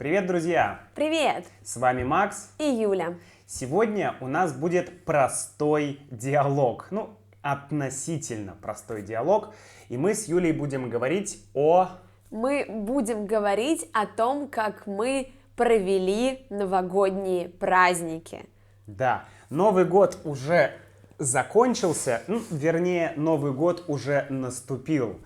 Привет, друзья! Привет! С вами Макс и Юля. Сегодня у нас будет простой диалог, относительно простой диалог, и мы с Юлей будем говорить Мы будем говорить о том, как мы провели новогодние праздники. Да, Новый год уже закончился, вернее, Новый год уже наступил.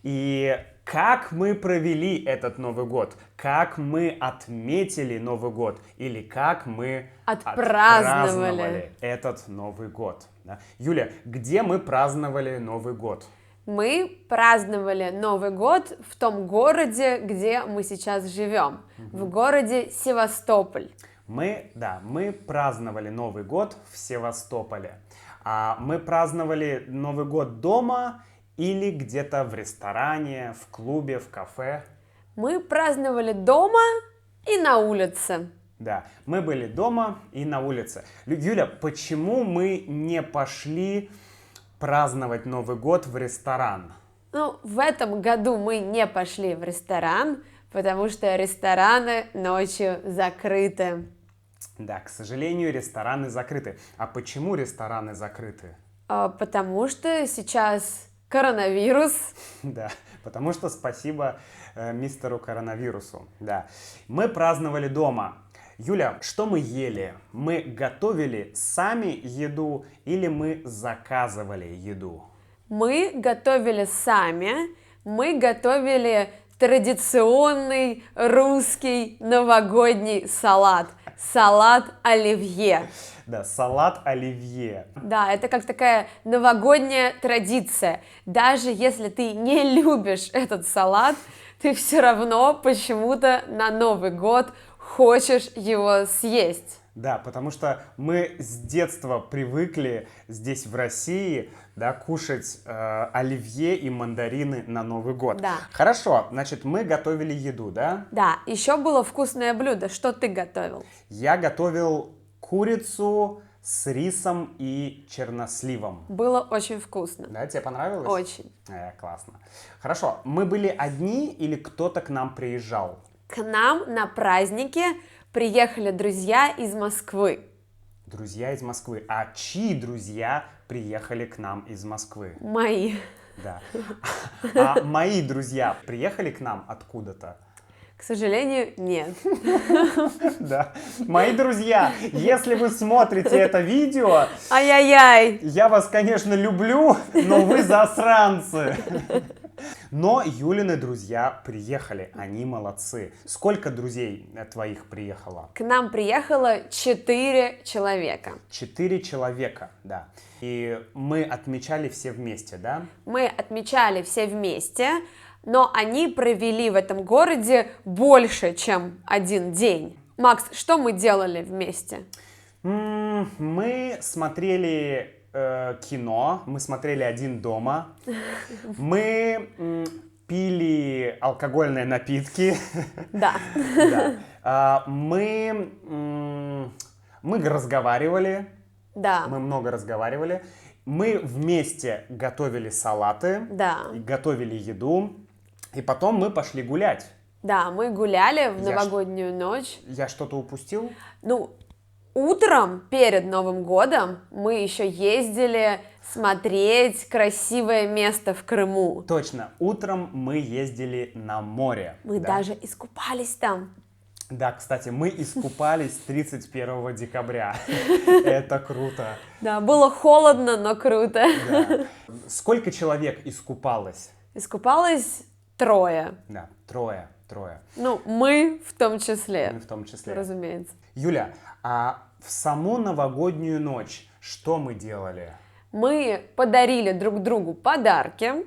И как мы провели этот Новый год? Как мы отметили Новый год? Или как мы отпраздновали этот Новый год? Да? Юля, где мы праздновали Новый год? Мы праздновали Новый год в том городе, где мы сейчас живем, в городе Севастополь. Мы праздновали Новый год в Севастополе. А мы праздновали Новый год дома или где-то в ресторане, в клубе, в кафе? Мы праздновали дома и на улице. Да, мы были дома и на улице. Юля, почему мы не пошли праздновать Новый год в ресторан? В этом году мы не пошли в ресторан, потому что рестораны ночью закрыты. Да, к сожалению, рестораны закрыты. А почему рестораны закрыты? Потому что сейчас коронавирус. Да, потому что спасибо мистеру коронавирусу. Да. Мы праздновали дома. Юля, что мы ели? Мы готовили сами еду или мы заказывали еду? Мы готовили сами. Мы готовили традиционный русский новогодний салат. Салат оливье. Да, салат оливье. Да, это как такая новогодняя традиция. Даже если ты не любишь этот салат, ты все равно почему-то на Новый год хочешь его съесть. Да, потому что мы с детства привыкли здесь в России, да, кушать оливье и мандарины на Новый год. Да. Хорошо, значит, мы готовили еду, да? Да, еще было вкусное блюдо. Что ты готовил? Я готовил курицу с рисом и черносливом. Было очень вкусно. Да, тебе понравилось? Очень. Классно. Хорошо, мы были одни или кто-то к нам приезжал? К нам на праздники приехали друзья из Москвы. Друзья из Москвы. А чьи друзья приехали к нам из Москвы? Мои. Да. А мои друзья приехали к нам откуда-то? К сожалению, нет. Да. Мои друзья, если вы смотрите это видео, ай-яй-яй, я вас, конечно, люблю, но вы засранцы. Но Юлины друзья приехали, они молодцы. Сколько друзей твоих приехало? К нам приехало 4 человека. 4 человека, да. И мы отмечали все вместе, да? Мы отмечали все вместе, но они провели в этом городе больше, чем один день. Макс, что мы делали вместе? Мы смотрели кино, мы смотрели «Один дома», мы пили алкогольные напитки. Да. Да. Мы разговаривали. Да. Мы много разговаривали. Мы вместе готовили салаты. Да. Готовили еду. И потом мы пошли гулять. Да, мы гуляли в новогоднюю ночь. Я что-то упустил? Утром перед Новым годом мы еще ездили смотреть красивое место в Крыму. Точно, утром мы ездили на море. Мы даже искупались там. Да, кстати, мы искупались 31 декабря. Это круто. Да, было холодно, но круто. Да. Сколько человек искупалось? Искупалось 3. Да, трое. Мы в том числе. Мы в том числе. Разумеется. Юля, а в саму новогоднюю ночь что мы делали? Мы подарили друг другу подарки.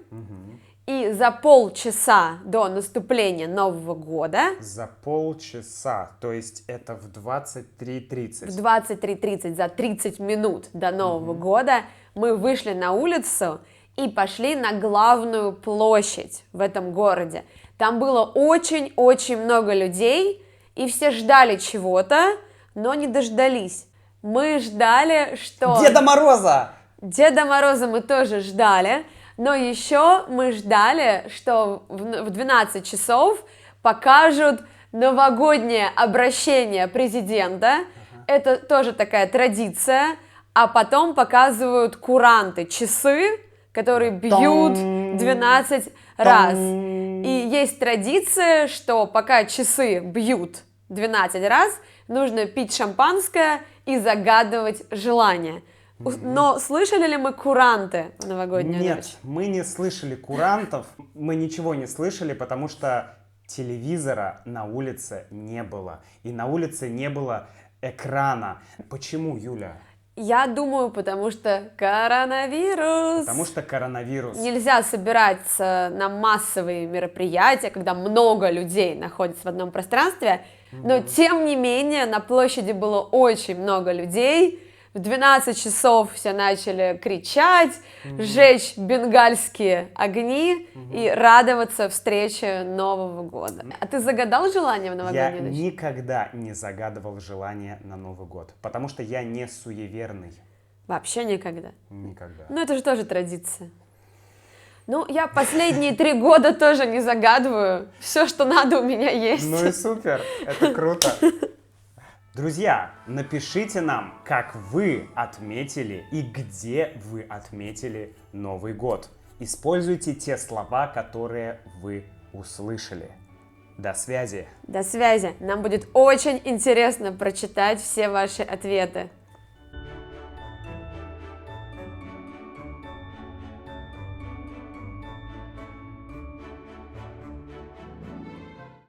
И за полчаса до наступления Нового года... За полчаса, то есть это в 23:30. В 23:30, за 30 минут до Нового года мы вышли на улицу и пошли на главную площадь в этом городе. Там было очень-очень много людей, и все ждали чего-то, но не дождались. Мы ждали, что... Деда Мороза! Деда Мороза мы тоже ждали, но еще мы ждали, что в 12 часов покажут новогоднее обращение президента. Это тоже такая традиция. А потом показывают куранты, часы, которые бьют 12 раз. И есть традиция, что пока часы бьют 12 раз, нужно пить шампанское и загадывать желание. Но слышали ли мы куранты в новогоднюю Нет, ночь? мы не слышали курантов, мы ничего не слышали, потому что телевизора на улице не было. И на улице не было экрана. Почему, Юля? Я думаю, потому что коронавирус. Потому что коронавирус. Нельзя собираться на массовые мероприятия, когда много людей находятся в одном пространстве, но тем не менее на площади было очень много людей. В 12 часов все начали кричать, жечь бенгальские огни и радоваться встрече Нового года. А ты загадал желание в Я новогоднюю ночь? никогда не загадывал желание на Новый год, потому что я не суеверный. Вообще никогда. Никогда. Ну, это же тоже традиция. Ну, я последние 3 года тоже не загадываю. Все, что надо, у меня есть. Ну и супер, это круто. Друзья, напишите нам, как вы отметили и где вы отметили Новый год. Используйте те слова, которые вы услышали. До связи. До связи. Нам будет очень интересно прочитать все ваши ответы.